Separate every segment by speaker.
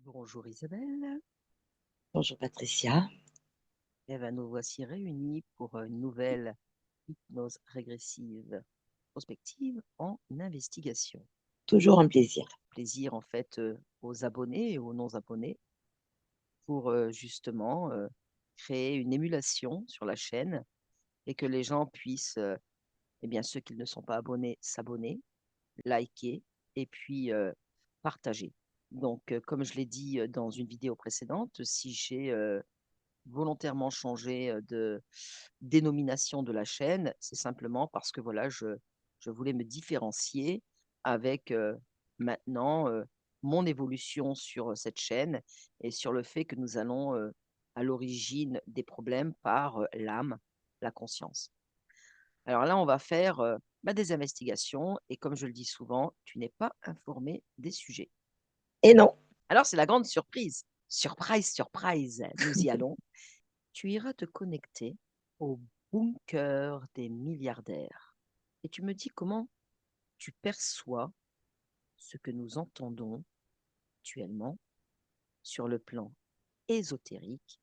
Speaker 1: Bonjour Isabelle,
Speaker 2: Bonjour Patricia.
Speaker 1: eh ben, nous voici réunis pour une nouvelle hypnose régressive prospective en investigation.
Speaker 2: Toujours un plaisir.
Speaker 1: Plaisir en fait aux abonnés et aux non-abonnés pour justement créer une émulation sur la chaîne et que les gens puissent, eh bien ceux qui ne sont pas abonnés, s'abonner, liker et puis partager. Donc, comme je l'ai dit dans une vidéo précédente, si j'ai volontairement changé de dénomination de la chaîne, c'est simplement parce que voilà, je voulais me différencier avec maintenant mon évolution sur cette chaîne et sur le fait que nous allons à l'origine des problèmes par l'âme, la conscience. Alors là, on va faire des investigations et comme je le dis souvent, tu n'es pas informé des sujets.
Speaker 2: Et non,
Speaker 1: Alors c'est la grande surprise. Surprise, surprise, nous y allons. Tu iras te connecter au bunker des milliardaires et tu me dis comment tu perçois ce que nous entendons actuellement sur le plan ésotérique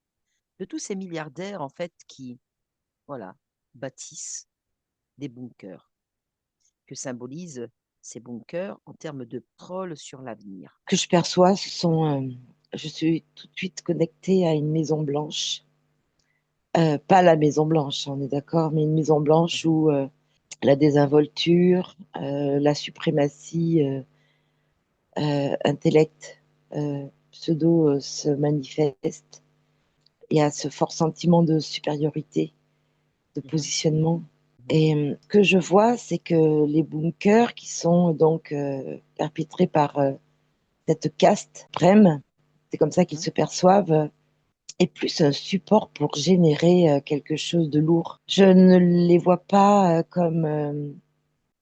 Speaker 1: de tous ces milliardaires en fait qui, voilà, bâtissent des bunkers, que symbolisent ces bunkers en termes de trolls sur l'avenir.
Speaker 2: ce que je perçois, je suis tout de suite connectée à une maison blanche. Pas la maison blanche, on est d'accord, mais une maison blanche
Speaker 1: Mhm.
Speaker 2: où la désinvolture, la suprématie intellect pseudo se manifeste. Il y a ce fort sentiment de supériorité, de
Speaker 1: Mhm.
Speaker 2: positionnement.
Speaker 1: Mhm.
Speaker 2: Et ce que je vois, c'est que les bunkers qui sont donc perpétrés par cette caste suprême, c'est comme ça qu'ils
Speaker 1: Mhm.
Speaker 2: se perçoivent, est plus un support pour générer quelque chose de lourd. Je ne les vois pas comme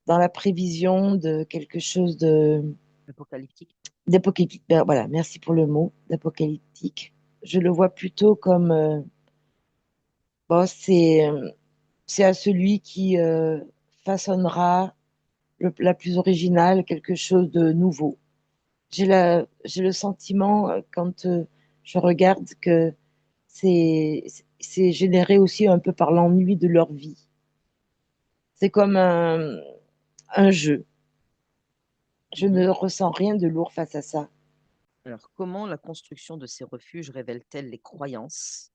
Speaker 2: dans la prévision de quelque chose de
Speaker 1: Apocalyptique.
Speaker 2: d'apocalyptique. Ben, voilà, merci pour le mot, d'apocalyptique. Je le vois plutôt comme bon, c'est à celui qui façonnera la plus originale quelque chose de nouveau. J'ai le sentiment, quand je regarde, que c'est, c'est généré aussi un peu par l'ennui de leur vie. C'est comme un jeu. Je
Speaker 1: Mhm.
Speaker 2: ne ressens rien de lourd face à ça.
Speaker 1: Alors, comment la construction de ces refuges révèle-t-elle les croyances,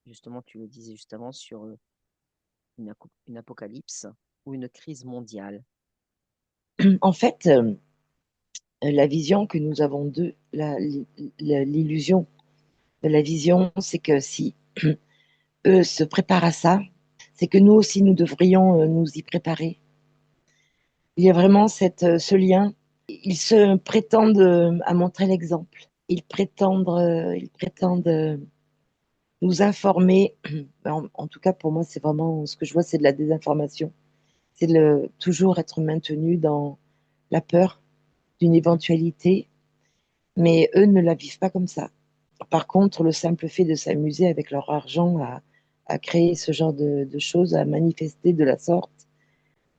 Speaker 1: justement, tu le disais juste avant, sur une apocalypse ou une crise mondiale?
Speaker 2: En fait, la vision que nous avons d'eux, l'illusion de la vision, c'est que si eux se préparent à ça, c'est que nous aussi, nous devrions nous y préparer. Il y a vraiment ce lien. Ils se prétendent à montrer l'exemple. Ils prétendent nous informer. En tout cas, pour moi, c'est vraiment ce que je vois, c'est de la désinformation. C'est toujours être maintenu dans la peur d'une
Speaker 1: Mhm.
Speaker 2: éventualité, mais eux ne la vivent pas comme ça. Par contre, le simple fait de s'amuser avec leur argent à créer ce genre de choses, à manifester de la sorte,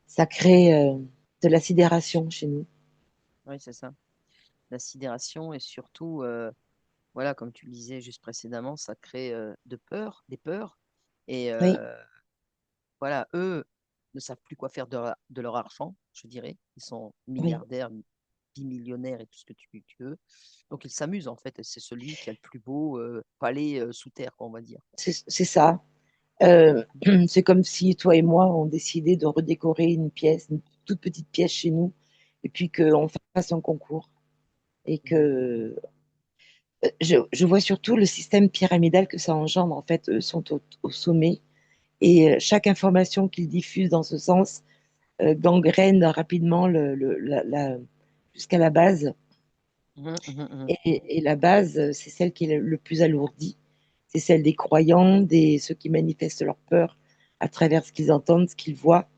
Speaker 2: ça crée de la sidération chez nous.
Speaker 1: Oui, c'est ça. La sidération et surtout, voilà, comme tu le disais juste précédemment, ça crée des peurs. Et
Speaker 2: Oui,
Speaker 1: voilà, eux ne savent plus quoi faire de leur argent, je dirais. Ils sont
Speaker 2: oui,
Speaker 1: milliardaires, bimillionnaires et tout ce que tu veux. Donc ils s'amusent en fait. C'est celui qui a le plus beau palais sous terre, on va dire.
Speaker 2: c'est ça. Euh, c'est comme si toi et moi, on décidait de redécorer une pièce, une toute petite pièce chez nous, et puis qu'on fasse un concours. Et
Speaker 1: Mhm.
Speaker 2: que je vois surtout le système pyramidal que ça engendre. En fait, eux sont au sommet. Et chaque information qu'ils diffusent dans ce sens gangrène rapidement jusqu'à la base.
Speaker 1: Mhm, mhm, mhm.
Speaker 2: Et la base, c'est celle qui est le plus alourdie. C'est celle des croyants, des ceux qui manifestent leur peur à travers ce qu'ils entendent, ce qu'ils voient.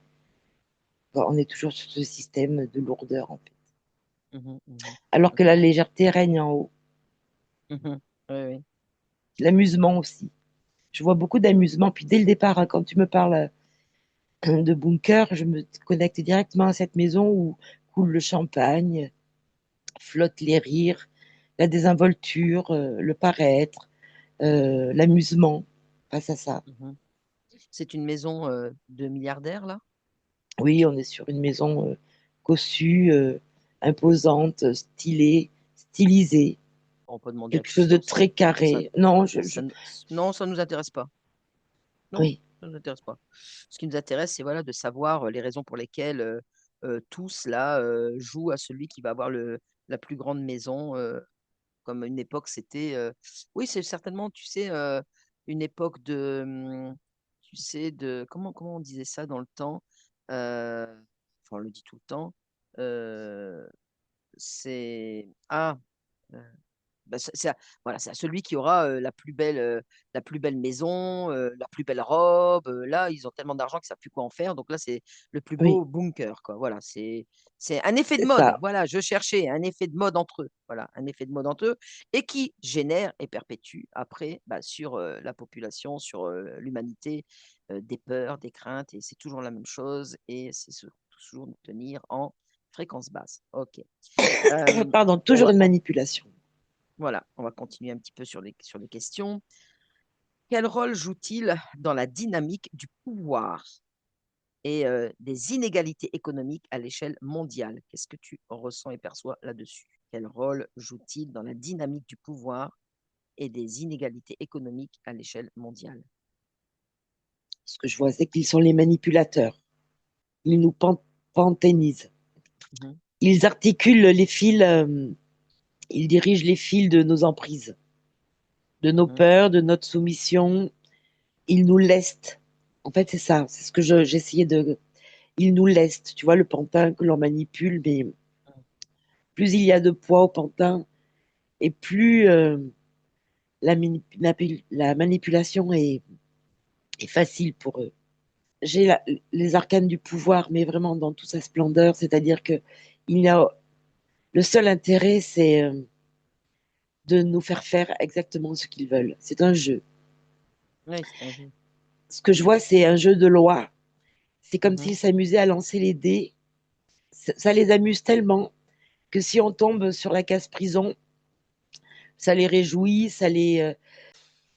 Speaker 2: Bon, on est toujours sur ce système de lourdeur, en fait.
Speaker 1: Mhm, mhm.
Speaker 2: Alors que la
Speaker 1: Ok.
Speaker 2: légèreté règne en haut.
Speaker 1: Mhm. Oui, oui.
Speaker 2: L'amusement aussi. Je vois beaucoup d'amusement. Puis dès le départ, hein, quand tu me parles de bunker, je me connecte directement à cette maison où coule le champagne, flottent les rires, la désinvolture, le paraître, l'amusement face à ça.
Speaker 1: Mhm. C'est une maison de milliardaires, là?
Speaker 2: Oui, on est sur une maison cossue, imposante, stylée, stylisée,
Speaker 1: On peut demander à
Speaker 2: quelque
Speaker 1: qui
Speaker 2: chose de
Speaker 1: c'est.
Speaker 2: très
Speaker 1: Ça,
Speaker 2: carré. Non,
Speaker 1: non, ça ne nous intéresse pas. Non,
Speaker 2: oui,
Speaker 1: ça ne nous intéresse pas. Ce qui nous intéresse, c'est voilà, de savoir les raisons pour lesquelles tous là jouent à celui qui va avoir la plus grande maison. Comme une époque, c'était. Oui, c'est certainement, tu sais, une époque de. Tu sais, de. Comment on disait ça dans le temps? Euh, enfin, on le dit tout le temps. euh, c'est. Ah! euh, bah, voilà, c'est à celui qui aura la plus belle maison, la plus belle robe. Là, ils ont tellement d'argent qu'ils ne savent plus quoi en faire. Donc là, c'est le plus
Speaker 2: oui,
Speaker 1: beau bunker, quoi. Voilà, c'est un effet de
Speaker 2: c'est
Speaker 1: mode.
Speaker 2: ça.
Speaker 1: Voilà, je cherchais un effet de mode entre eux. Voilà, un effet de mode entre eux et qui génère et perpétue après bah, sur la population, sur l'humanité, des peurs, des craintes. Et c'est toujours la même chose. Et c'est toujours nous tenir en fréquence basse. OK.
Speaker 2: Pardon,
Speaker 1: On
Speaker 2: toujours
Speaker 1: va,
Speaker 2: une manipulation.
Speaker 1: voilà, on va continuer un petit peu sur les questions. Quel rôle joue-t-il dans la dynamique du pouvoir et des inégalités économiques à l'échelle mondiale? Qu'est-ce que tu ressens et perçois là-dessus? Quel rôle joue-t-il dans la dynamique du pouvoir et des inégalités économiques à l'échelle mondiale?
Speaker 2: Ce que je vois, c'est qu'ils sont les manipulateurs. Ils nous panthénisent.
Speaker 1: Mhm,
Speaker 2: Ils articulent les fils, ils dirigent les fils de nos emprises, de nos
Speaker 1: mhm,
Speaker 2: peurs, de notre soumission. Ils nous lestent. En fait, c'est ça. C'est ce que j'essayais de. Ils nous lestent. Tu vois, le pantin que l'on manipule, mais plus il y a de poids au pantin, et plus la manipulation est facile pour eux. J'ai les arcanes du pouvoir, mais vraiment dans toute sa splendeur, c'est-à-dire que il y a le seul intérêt, c'est de nous faire exactement ce qu'ils veulent. C'est un jeu.
Speaker 1: oui, c'est un jeu.
Speaker 2: Ce que je vois, c'est un jeu de loi. C'est comme
Speaker 1: Mhm,
Speaker 2: s'ils s'amusaient à lancer les dés. Ça les amuse tellement que si on tombe sur la case prison, ça les réjouit, c'est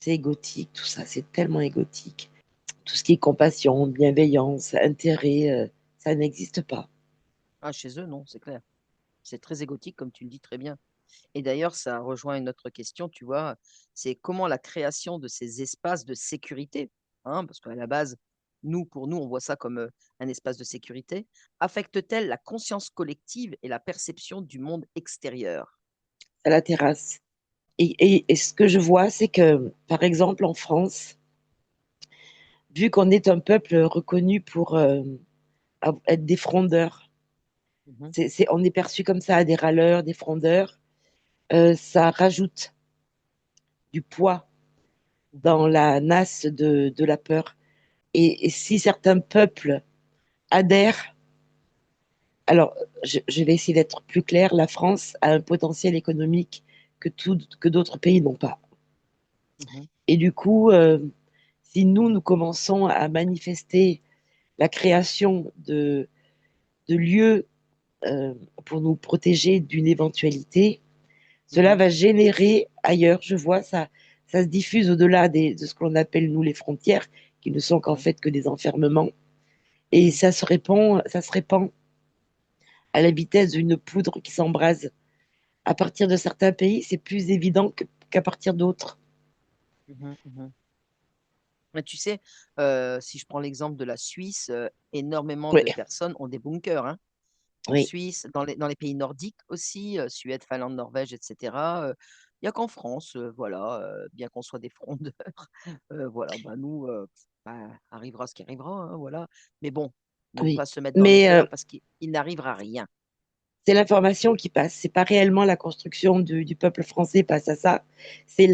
Speaker 2: égotique, tout ça, c'est tellement égotique. Tout ce qui est compassion, bienveillance, intérêt, ça n'existe pas.
Speaker 1: ah, chez eux, non, c'est clair. C'est très égotique, comme tu le dis très bien. Et d'ailleurs, ça rejoint une autre question, tu vois, c'est comment la création de ces espaces de sécurité, hein, parce qu'à la base, pour nous, on voit ça comme un espace de sécurité, affecte-t-elle la conscience collective et la perception du monde extérieur?
Speaker 2: À la terrasse. Et ce que je vois, c'est que, par exemple, en France, vu qu'on est un peuple reconnu pour être des frondeurs,
Speaker 1: Mhm,
Speaker 2: on est perçu comme ça, des râleurs, des frondeurs, ça rajoute du poids
Speaker 1: mhm,
Speaker 2: dans la nasse de la peur. Et si certains peuples adhèrent, alors je vais essayer d'être plus clair, la France a un potentiel économique que d'autres pays n'ont pas.
Speaker 1: mhm,
Speaker 2: Et du coup, si nous commençons à manifester la création de lieux pour nous protéger d'une éventualité, cela
Speaker 1: mhm,
Speaker 2: va générer ailleurs, je vois, ça se diffuse au-delà de ce que l'on appelle, nous, les frontières, qui ne sont qu'en
Speaker 1: mhm,
Speaker 2: fait que des enfermements. Et
Speaker 1: mhm,
Speaker 2: ça se répand à la vitesse d'une poudre qui s'embrase. À partir de certains pays, c'est plus évident qu'à partir d'autres.
Speaker 1: mhm, mhm. Mais tu sais, si je prends l'exemple de la Suisse, énormément
Speaker 2: Oui,
Speaker 1: de personnes ont des bunkers, hein. En
Speaker 2: oui,
Speaker 1: Suisse, dans les pays nordiques aussi, Suède, Finlande, Norvège, etc. Il n'y a qu'en France, voilà, bien qu'on soit des frondeurs, voilà, bah nous, bah, arrivera ce qui arrivera, hein, voilà. Mais bon, ne
Speaker 2: oui.
Speaker 1: pas se mettre dans les
Speaker 2: Mais
Speaker 1: peurs parce qu'il n'arrivera rien.
Speaker 2: c'est l'information qui passe. C'est pas réellement la construction du peuple français passe à ça. C'est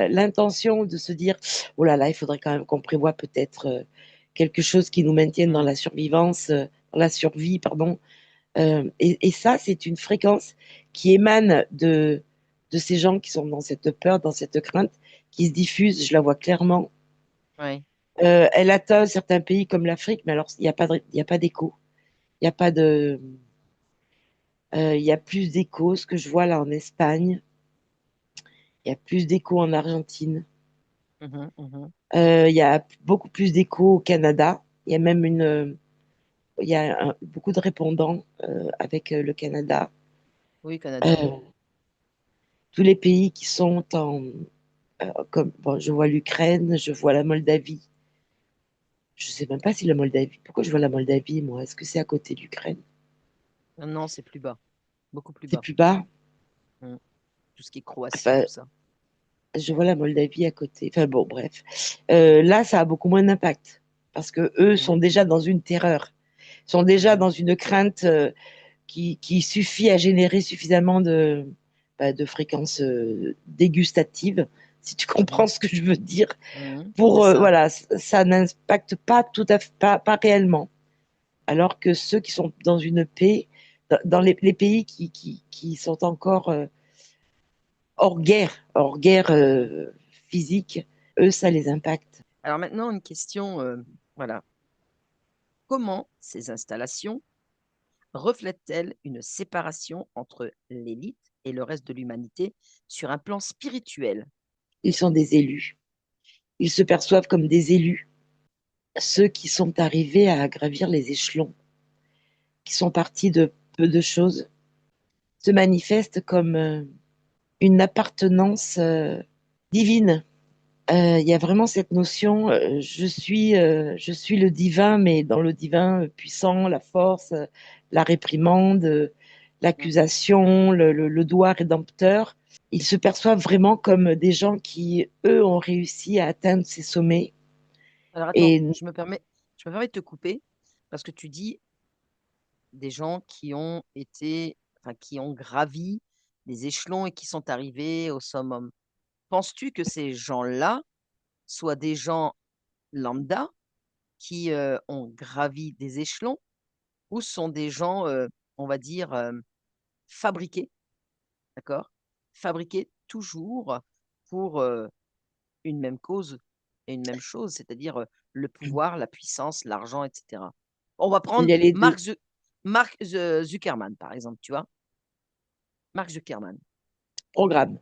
Speaker 2: l'intention de se dire, oh là là, il faudrait quand même qu'on prévoie peut-être quelque chose qui nous maintienne dans
Speaker 1: Mm,
Speaker 2: la survivance, dans la survie, pardon. Et ça, c'est une fréquence qui émane de ces gens qui sont dans cette peur, dans cette crainte, qui se diffuse, je la vois clairement.
Speaker 1: ouais.
Speaker 2: Elle atteint certains pays comme l'Afrique, mais alors il y a pas d'écho. Il y a pas de, il y a plus d'écho. Ce que je vois là en Espagne, Il y a plus d'échos en Argentine.
Speaker 1: Mhm, mhm.
Speaker 2: Il y a beaucoup plus d'échos au Canada. Il y a même il y a beaucoup de répondants avec le Canada.
Speaker 1: Oui, Canada, oui.
Speaker 2: Euh, tous les pays qui sont comme bon, je vois l'Ukraine, je vois la Moldavie. Je sais même pas si la Moldavie. Pourquoi je vois la Moldavie, moi? Est-ce que c'est à côté de l'Ukraine?
Speaker 1: Non, non, c'est plus bas, beaucoup plus
Speaker 2: C'est
Speaker 1: bas.
Speaker 2: plus bas.
Speaker 1: Mm. Tout ce qui est Croatie,
Speaker 2: Enfin,
Speaker 1: tout ça.
Speaker 2: je vois la Moldavie à côté. Enfin bon, bref. Là, ça a beaucoup moins d'impact parce que eux
Speaker 1: Mhm,
Speaker 2: sont déjà dans une terreur, sont déjà
Speaker 1: mhm,
Speaker 2: dans une crainte qui suffit à générer suffisamment de fréquences dégustatives, si tu comprends
Speaker 1: mhm,
Speaker 2: ce que je veux dire,
Speaker 1: mhm. C'est
Speaker 2: pour
Speaker 1: ça.
Speaker 2: voilà, ça n'impacte pas tout à fait, pas réellement. Alors que ceux qui sont dans une paix, dans les pays qui sont encore hors guerre physique, eux, ça les impacte.
Speaker 1: Alors maintenant, une question, voilà. Comment ces installations reflètent-elles une séparation entre l'élite et le reste de l'humanité sur un plan spirituel?
Speaker 2: Ils sont des élus. Ils se perçoivent comme des élus. Ceux qui sont arrivés à gravir les échelons, qui sont partis de peu de choses, se manifestent comme une appartenance divine. Il y a vraiment cette notion, je suis le divin, mais dans le divin puissant, la force, la réprimande,
Speaker 1: Mhm.
Speaker 2: l'accusation, le doigt rédempteur. Ils se perçoivent vraiment comme des gens qui, eux, ont réussi à atteindre ces sommets.
Speaker 1: Alors attends,
Speaker 2: Et
Speaker 1: je me permets de te couper parce que tu dis des gens qui ont été, enfin, qui ont gravi des échelons et qui sont arrivés au summum. Penses-tu que ces gens-là soient des gens lambda qui ont gravi des échelons ou sont des gens, on va dire, fabriqués, d'accord? Fabriqués toujours pour une même cause et une même chose, c'est-à-dire le pouvoir, la puissance, l'argent, etc. On va
Speaker 2: il
Speaker 1: prendre
Speaker 2: y a les deux
Speaker 1: Zuckerman, par exemple, tu vois? Mark Zuckerman,
Speaker 2: programmes,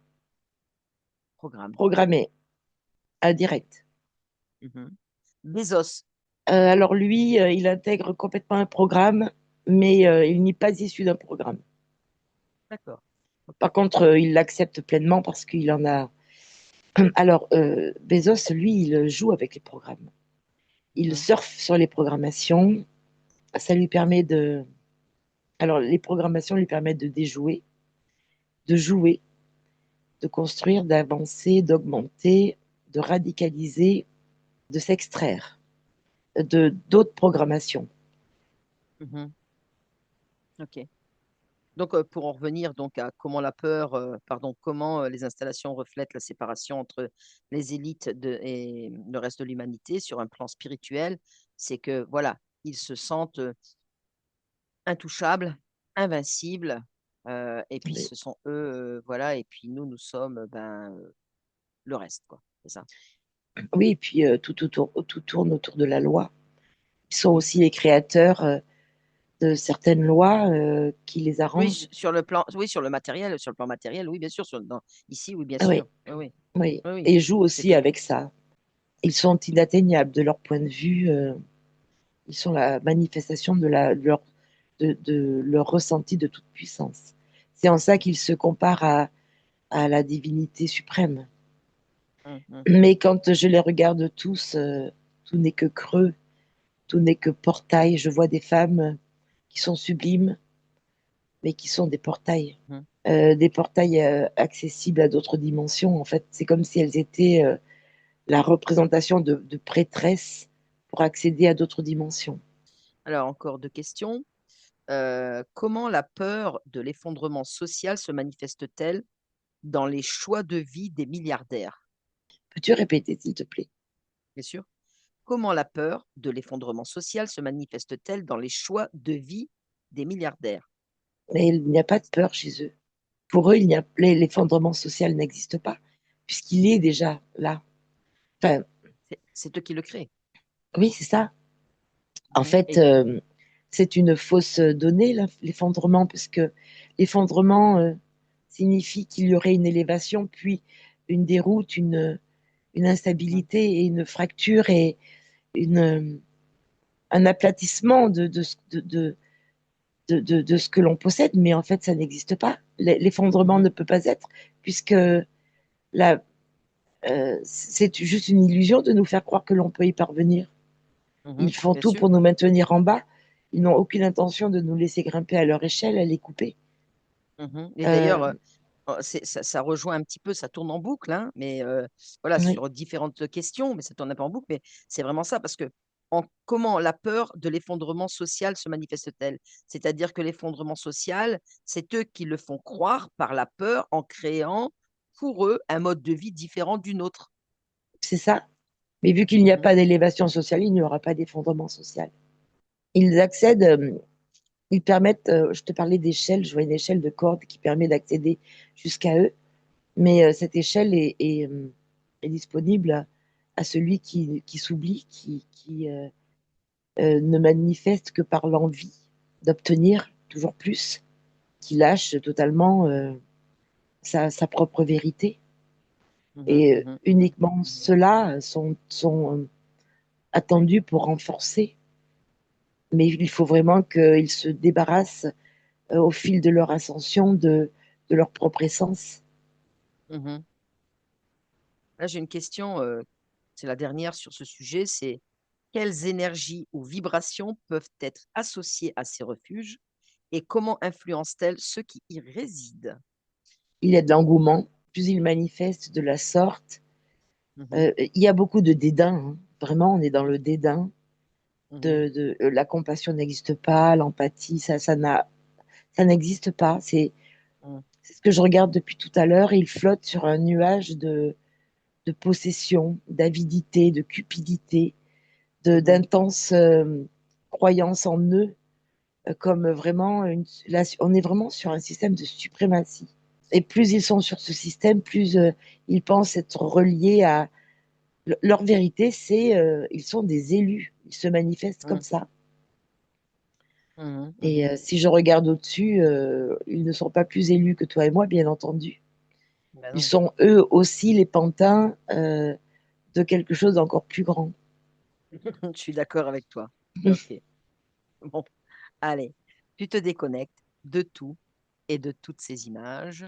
Speaker 1: programme.
Speaker 2: programmés, indirect.
Speaker 1: Mhm. Bezos,
Speaker 2: Alors lui, il intègre complètement un programme, mais il n'est pas issu d'un programme.
Speaker 1: d'accord. Ok.
Speaker 2: Par contre, il l'accepte pleinement parce qu'il en a. Alors, Bezos, lui, il joue avec les programmes. Il
Speaker 1: Mhm.
Speaker 2: surfe sur les programmations. Ça lui permet de. Alors, les programmations lui permettent de déjouer, de jouer, de construire, d'avancer, d'augmenter, de radicaliser, de s'extraire de d'autres programmations.
Speaker 1: Mhm. Ok. Donc, pour en revenir donc à comment la peur, pardon, comment les installations reflètent la séparation entre les élites et le reste de l'humanité sur un plan spirituel, c'est que voilà, ils se sentent intouchables, invincibles, et puis
Speaker 2: Oui,
Speaker 1: ce sont eux, voilà, et puis nous, nous sommes ben, le reste, quoi. C'est ça.
Speaker 2: oui, et puis tout tourne autour de la loi. Ils sont
Speaker 1: Mhm.
Speaker 2: aussi les créateurs de certaines lois qui les
Speaker 1: Oui,
Speaker 2: arrangent.
Speaker 1: sur le plan, oui, sur le matériel, sur le plan matériel, oui, bien sûr, ici, oui, bien
Speaker 2: Ah oui,
Speaker 1: sûr, oui, oui,
Speaker 2: oui.
Speaker 1: oui, oui.
Speaker 2: Et ils jouent
Speaker 1: C'est
Speaker 2: aussi
Speaker 1: que,
Speaker 2: avec ça. Ils sont inatteignables de leur point de vue. Ils sont la manifestation de leur ressenti de toute puissance. C'est en ça qu'ils se comparent à la divinité suprême.
Speaker 1: hum.
Speaker 2: Mais quand je les regarde tous, tout n'est que creux, tout n'est que portail. Je vois des femmes qui sont sublimes, mais qui sont des portails accessibles à d'autres dimensions. En fait, c'est comme si elles étaient la représentation de prêtresses pour accéder à d'autres dimensions.
Speaker 1: Alors, encore deux questions. Comment la peur de l'effondrement social se manifeste-t-elle dans les choix de vie des milliardaires?
Speaker 2: Peux-tu répéter, s'il te plaît?
Speaker 1: Bien sûr. Comment la peur de l'effondrement social se manifeste-t-elle dans les choix de vie des milliardaires?
Speaker 2: Mais il n'y a pas de peur chez eux. Pour eux, l'effondrement social n'existe pas, puisqu'il est déjà là. Enfin,
Speaker 1: C'est eux qui le créent.
Speaker 2: oui, c'est ça. En
Speaker 1: Mhm.
Speaker 2: fait,
Speaker 1: Et
Speaker 2: c'est une fausse donnée, l'effondrement, parce que l'effondrement signifie qu'il y aurait une élévation, puis une déroute, une
Speaker 1: Mhm.
Speaker 2: instabilité et une fracture et une, un aplatissement de ce que l'on possède, mais en fait, ça n'existe pas. L'effondrement
Speaker 1: Mhm.
Speaker 2: ne peut pas être, puisque la, c'est juste une illusion de nous faire croire que l'on peut y parvenir.
Speaker 1: Mhm.
Speaker 2: Ils font
Speaker 1: Bien
Speaker 2: tout
Speaker 1: sûr.
Speaker 2: pour nous maintenir en bas. Ils n'ont aucune intention de nous laisser grimper à leur échelle, à les couper.
Speaker 1: Mhm. Et d'ailleurs,
Speaker 2: Euh,
Speaker 1: ça rejoint un petit peu, ça tourne en boucle, hein, mais voilà,
Speaker 2: oui,
Speaker 1: sur différentes questions, mais ça tourne un peu en boucle, mais c'est vraiment ça, parce que comment la peur de l'effondrement social se manifeste-t-elle? C'est-à-dire que l'effondrement social, c'est eux qui le font croire par la peur en créant pour eux un mode de vie différent du nôtre.
Speaker 2: c'est ça. Mais vu qu'il n'y a
Speaker 1: Mhm.
Speaker 2: pas d'élévation sociale, il n'y aura pas d'effondrement social. Ils accèdent, ils permettent, je te parlais d'échelle, je vois une échelle de corde qui permet d'accéder jusqu'à eux, mais cette échelle est disponible à celui qui s'oublie, qui ne manifeste que par l'envie d'obtenir toujours plus, qui lâche totalement sa propre vérité.
Speaker 1: Mhm.
Speaker 2: Et
Speaker 1: Mhm.
Speaker 2: uniquement ceux-là sont attendus pour renforcer, mais il faut vraiment qu'ils se débarrassent au fil de leur ascension de leur propre essence.
Speaker 1: Mhm. Là, j'ai une question, c'est la dernière sur ce sujet, c'est quelles énergies ou vibrations peuvent être associées à ces refuges et comment influencent-elles ceux qui y résident?
Speaker 2: Il y a de l'engouement, plus ils manifestent de la sorte.
Speaker 1: Mhm.
Speaker 2: Il y a beaucoup de dédain, hein. Vraiment, on est dans le dédain.
Speaker 1: Mhm.
Speaker 2: La compassion n'existe pas, l'empathie, ça n'existe pas.
Speaker 1: Mhm.
Speaker 2: C'est ce que je regarde depuis tout à l'heure. Il flotte sur un nuage de possession, d'avidité, de cupidité,
Speaker 1: Mhm.
Speaker 2: d'intense croyance en eux, comme vraiment là, on est vraiment sur un système de suprématie. Et plus ils sont sur ce système, plus ils pensent être reliés à leur vérité, c'est ils sont des élus, ils se manifestent comme
Speaker 1: Mhm.
Speaker 2: ça.
Speaker 1: Mhm.
Speaker 2: Et
Speaker 1: Mhm.
Speaker 2: si je regarde au-dessus, ils ne sont pas plus élus que toi et moi, bien entendu.
Speaker 1: Ben
Speaker 2: Ils
Speaker 1: non,
Speaker 2: sont eux aussi les pantins de quelque chose d'encore plus grand.
Speaker 1: je suis d'accord avec toi. Ok, bon, allez, tu te déconnectes de tout et de toutes ces images